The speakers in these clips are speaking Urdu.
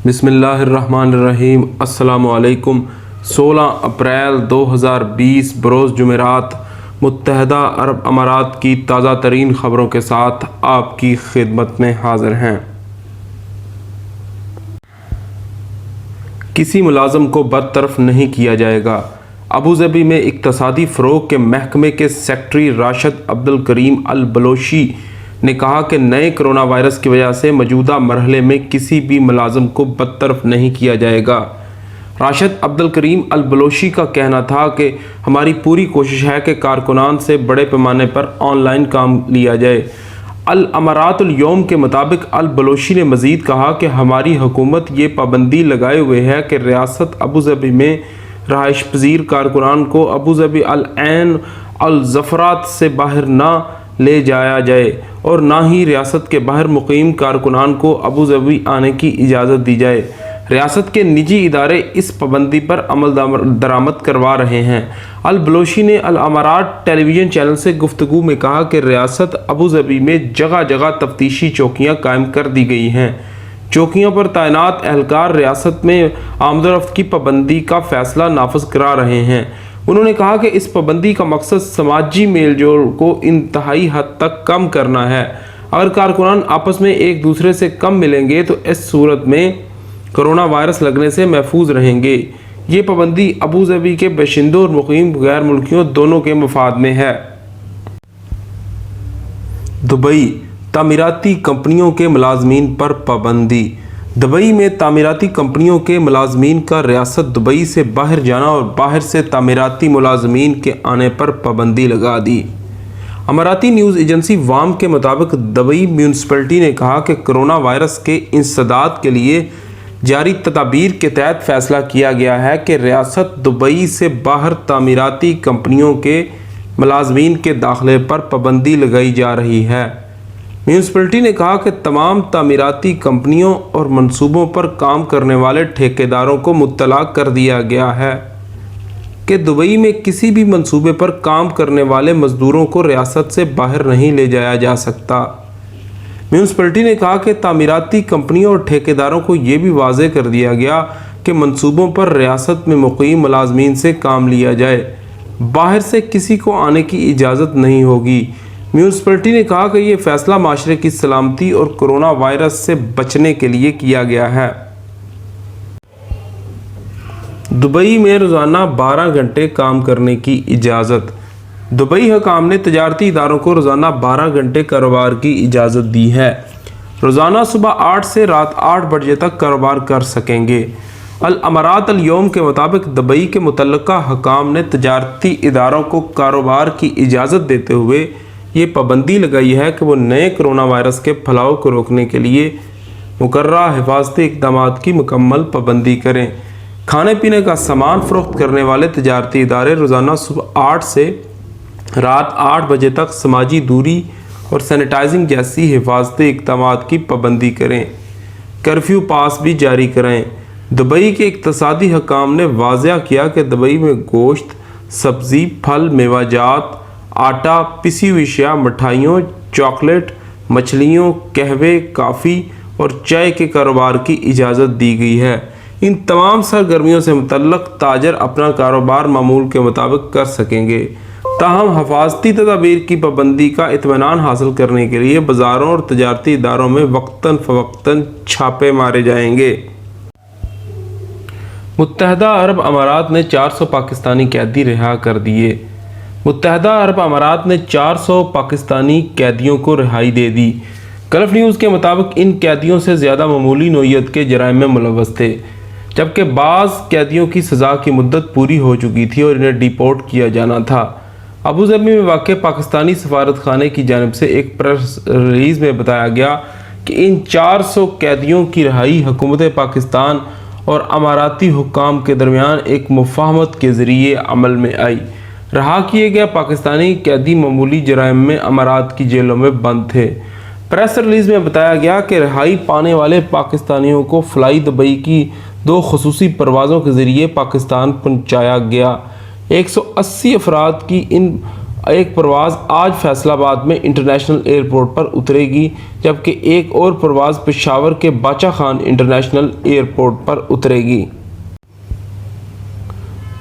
بسم اللہ الرحمن الرحیم۔ السلام علیکم۔ 16 اپریل 2020 بروز جمعرات متحدہ عرب امارات کی تازہ ترین خبروں کے ساتھ آپ کی خدمت میں حاضر ہیں۔ کسی ملازم کو برطرف نہیں کیا جائے گا۔ ابوظہبی میں اقتصادی فروغ کے محکمے کے سیکرٹری راشد عبدالکریم البلوچی نے کہا کہ نئے کرونا وائرس کی وجہ سے موجودہ مرحلے میں کسی بھی ملازم کو برطرف نہیں کیا جائے گا۔ راشد عبدالکریم البلوچی کا کہنا تھا کہ ہماری پوری کوشش ہے کہ کارکنان سے بڑے پیمانے پر آن لائن کام لیا جائے۔ الامارات الیوم کے مطابق البلوچی نے مزید کہا کہ ہماری حکومت یہ پابندی لگائے ہوئے ہے کہ ریاست ابوظہبی میں رہائش پذیر کارکنان کو ابوظہبی العین الظفرات سے باہر نہ لے جایا جائے اور نہ ہی ریاست کے باہر مقیم کارکنان کو ابوظہبی آنے کی اجازت دی جائے۔ ریاست کے نجی ادارے اس پابندی پر عمل درآمد کروا رہے ہیں۔ البلوچی نے الامارات ٹیلی ویژن چینل سے گفتگو میں کہا کہ ریاست ابوظہبی میں جگہ جگہ تفتیشی چوکیاں قائم کر دی گئی ہیں۔ چوکیوں پر تعینات اہلکار ریاست میں آمد و رفت کی پابندی کا فیصلہ نافذ کرا رہے ہیں۔ انہوں نے کہا کہ اس پابندی کا مقصد سماجی میل جول کو انتہائی حد تک کم کرنا ہے۔ اگر کارکنان آپس میں ایک دوسرے سے کم ملیں گے تو اس صورت میں کرونا وائرس لگنے سے محفوظ رہیں گے۔ یہ پابندی ابوظہبی کے باشندوں اور مقیم غیر ملکیوں دونوں کے مفاد میں ہے۔ دبئی تعمیراتی کمپنیوں کے ملازمین پر پابندی۔ دبئی میں تعمیراتی کمپنیوں کے ملازمین کا ریاست دبئی سے باہر جانا اور باہر سے تعمیراتی ملازمین کے آنے پر پابندی لگا دی۔ اماراتی نیوز ایجنسی وام کے مطابق دبئی میونسپلٹی نے کہا کہ کرونا وائرس کے انسداد کے لیے جاری تدابیر کے تحت فیصلہ کیا گیا ہے کہ ریاست دبئی سے باہر تعمیراتی کمپنیوں کے ملازمین کے داخلے پر پابندی لگائی جا رہی ہے۔ میونسپلٹی نے کہا کہ تمام تعمیراتی کمپنیوں اور منصوبوں پر کام کرنے والے ٹھیکیداروں کو مطلع کر دیا گیا ہے کہ دبئی میں کسی بھی منصوبے پر کام کرنے والے مزدوروں کو ریاست سے باہر نہیں لے جایا جا سکتا۔ میونسپلٹی نے کہا کہ تعمیراتی کمپنیوں اور ٹھیکیداروں کو یہ بھی واضح کر دیا گیا کہ منصوبوں پر ریاست میں مقیم ملازمین سے کام لیا جائے، باہر سے کسی کو آنے کی اجازت نہیں ہوگی۔ میونسپلٹی نے کہا کہ یہ فیصلہ معاشرے کی سلامتی اور کرونا وائرس سے بچنے کے لیے کیا گیا ہے۔ دبئی میں روزانہ 12 گھنٹے کام کرنے کی اجازت۔ دبئی حکام نے تجارتی اداروں کو روزانہ 12 گھنٹے کاروبار کی اجازت دی ہے۔ روزانہ صبح 8 سے رات 8 بجے تک کاروبار کر سکیں گے۔ الامارات الیوم کے مطابق دبئی کے متعلقہ حکام نے تجارتی اداروں کو کاروبار کی اجازت دیتے ہوئے یہ پابندی لگائی ہے کہ وہ نئے کرونا وائرس کے پھیلاؤ کو روکنے کے لیے مقررہ حفاظتی اقدامات کی مکمل پابندی کریں۔ کھانے پینے کا سامان فروخت کرنے والے تجارتی ادارے روزانہ صبح 8 سے رات 8 بجے تک سماجی دوری اور سینیٹائزنگ جیسی حفاظتی اقدامات کی پابندی کریں۔ کرفیو پاس بھی جاری کریں۔ دبئی کے اقتصادی حکام نے واضح کیا کہ دبئی میں گوشت، سبزی، پھل، میوہ جات، آٹا، پسی ہوئی اشیاء، مٹھائیوں، چاکلیٹ، مچھلیوں، قہوے، کافی اور چائے کے کاروبار کی اجازت دی گئی ہے۔ ان تمام سرگرمیوں سے متعلق تاجر اپنا کاروبار معمول کے مطابق کر سکیں گے۔ تاہم حفاظتی تدابیر کی پابندی کا اطمینان حاصل کرنے کے لیے بازاروں اور تجارتی اداروں میں وقتاً فوقتاً چھاپے مارے جائیں گے۔ متحدہ عرب امارات نے 400 پاکستانی قیدی رہا کر دیے۔ متحدہ عرب امارات نے 400 پاکستانی قیدیوں کو رہائی دے دی۔ گلف نیوز کے مطابق ان قیدیوں سے زیادہ معمولی نوعیت کے جرائم میں ملوث تھے، جبکہ بعض قیدیوں کی سزا کی مدت پوری ہو چکی تھی اور انہیں ڈیپورٹ کیا جانا تھا۔ ابوظہبی میں واقع پاکستانی سفارت خانے کی جانب سے ایک پریس ریلیز میں بتایا گیا کہ ان 400 قیدیوں کی رہائی حکومت پاکستان اور اماراتی حکام کے درمیان ایک مفاہمت کے ذریعے عمل میں آئی۔ رہا کیے گئے پاکستانی قیدی معمولی جرائم میں امارات کی جیلوں میں بند تھے۔ پریس ریلیز میں بتایا گیا کہ رہائی پانے والے پاکستانیوں کو فلائی دبئی کی 2 خصوصی پروازوں کے ذریعے پاکستان پہنچایا گیا۔ 180 افراد کی ان ایک پرواز آج فیصل آباد میں انٹرنیشنل ایئرپورٹ پر اترے گی، جبکہ ایک اور پرواز پشاور کے باچا خان انٹرنیشنل ایئرپورٹ پر اترے گی۔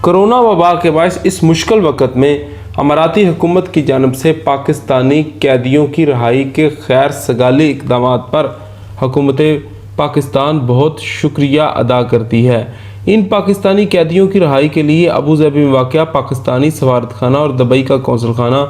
کرونا وبا کے باعث اس مشکل وقت میں اماراتی حکومت کی جانب سے پاکستانی قیدیوں کی رہائی کے غیر سگالی اقدامات پر حکومت پاکستان بہت شکریہ ادا کرتی ہے۔ ان پاکستانی قیدیوں کی رہائی کے لیے ابوظہبی میں واقع پاکستانی سفارت خانہ اور دبئی کا قونصل خانہ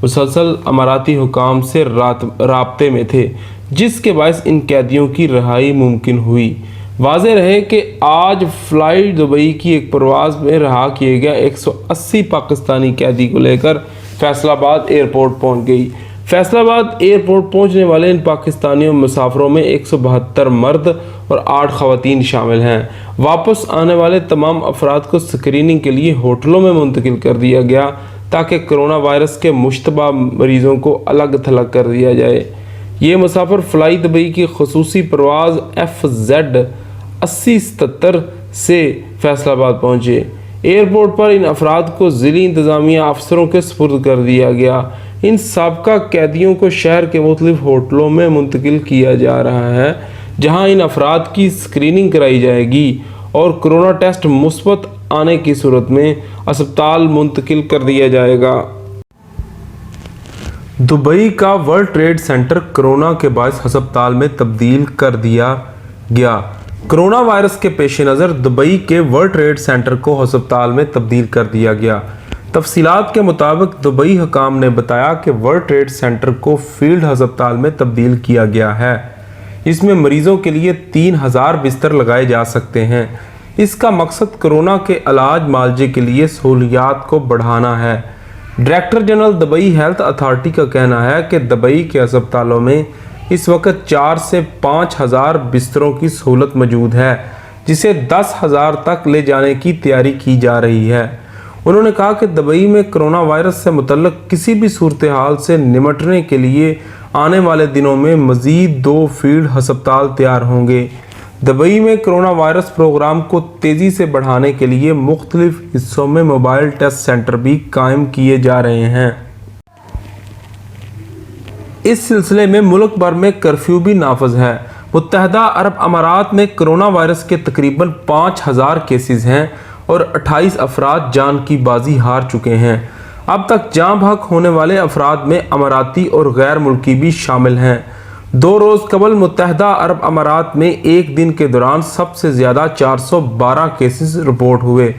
مسلسل اماراتی حکام سے رابطے میں تھے، جس کے باعث ان قیدیوں کی رہائی ممکن ہوئی۔ واضح رہے کہ آج فلائی دبئی کی ایک پرواز میں رہا کیے گئے 180 پاکستانی قیدی کو لے کر فیصل آباد ایئرپورٹ پہنچ گئی۔ فیصل آباد ایئرپورٹ پہنچنے والے ان پاکستانی مسافروں میں 172 مرد اور 8 خواتین شامل ہیں۔ واپس آنے والے تمام افراد کو اسکریننگ کے لیے ہوٹلوں میں منتقل کر دیا گیا تاکہ کرونا وائرس کے مشتبہ مریضوں کو الگ تھلگ کر دیا جائے۔ یہ مسافر فلائی دبئی کی خصوصی پرواز FZ 8077 سے فیصل آباد پہنچے۔ ایئرپورٹ پر ان افراد کو ضلعی انتظامیہ افسروں کے سپرد کر دیا گیا۔ ان سابقہ قیدیوں کو شہر کے مختلف ہوٹلوں میں منتقل کیا جا رہا ہے، جہاں ان افراد کی اسکریننگ کرائی جائے گی اور کرونا ٹیسٹ مثبت آنے کی صورت میں اسپتال منتقل کر دیا جائے گا۔ دبئی کا ورلڈ ٹریڈ سینٹر کرونا کے باعث ہسپتال میں تبدیل کر دیا گیا۔ کرونا وائرس کے پیش نظر دبئی کے ورلڈ ٹریڈ سینٹر کو ہسپتال میں تبدیل کر دیا گیا۔ تفصیلات کے مطابق دبئی حکام نے بتایا کہ ورلڈ ٹریڈ سینٹر کو فیلڈ ہسپتال میں تبدیل کیا گیا ہے۔ اس میں مریضوں کے لیے 3000 بستر لگائے جا سکتے ہیں۔ اس کا مقصد کرونا کے علاج معالجے کے لیے سہولیات کو بڑھانا ہے۔ Director general Dubai health authority کا کہنا ہے کہ دبئی کے ہسپتالوں میں اس وقت 4 سے 5000 بستروں کی سہولت موجود ہے، جسے 10,000 تک لے جانے کی تیاری کی جا رہی ہے۔ انہوں نے کہا کہ دبئی میں کرونا وائرس سے متعلق کسی بھی صورتحال سے نمٹنے کے لیے آنے والے دنوں میں مزید 2 فیلڈ ہسپتال تیار ہوں گے۔ دبئی میں کرونا وائرس پروگرام کو تیزی سے بڑھانے کے لیے مختلف حصوں میں موبائل ٹیسٹ سینٹر بھی قائم کیے جا رہے ہیں۔ اس سلسلے میں ملک بھر میں کرفیو بھی نافذ ہے۔ متحدہ عرب امارات میں کرونا وائرس کے تقریباً 5000 کیسز ہیں اور 28 افراد جان کی بازی ہار چکے ہیں۔ اب تک جاں بحق ہونے والے افراد میں اماراتی اور غیر ملکی بھی شامل ہیں۔ 2 روز قبل متحدہ عرب امارات میں ایک دن کے دوران سب سے زیادہ 412 کیسز رپورٹ ہوئے۔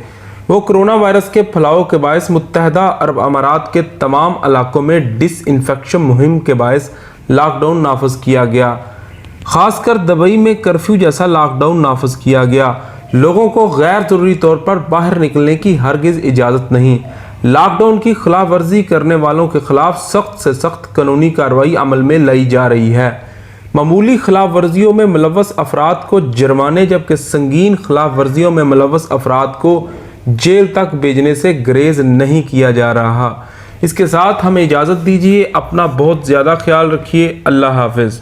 وہ کرونا وائرس کے پھیلاؤ کے باعث متحدہ عرب امارات کے تمام علاقوں میں ڈس انفیکشن مہم کے باعث لاک ڈاؤن نافذ کیا گیا۔ خاص کر دبئی میں کرفیو جیسا لاک ڈاؤن نافذ کیا گیا۔ لوگوں کو غیر ضروری طور پر باہر نکلنے کی ہرگز اجازت نہیں۔ لاک ڈاؤن کی خلاف ورزی کرنے والوں کے خلاف سخت سے سخت قانونی کارروائی عمل میں لائی جا رہی ہے۔ معمولی خلاف ورزیوں میں ملوث افراد کو جرمانے، جبکہ سنگین خلاف ورزیوں میں ملوث افراد کو جیل تک بھیجنے سے گریز نہیں کیا جا رہا۔ اس کے ساتھ ہمیں اجازت دیجیے۔ اپنا بہت زیادہ خیال رکھیے۔ اللہ حافظ۔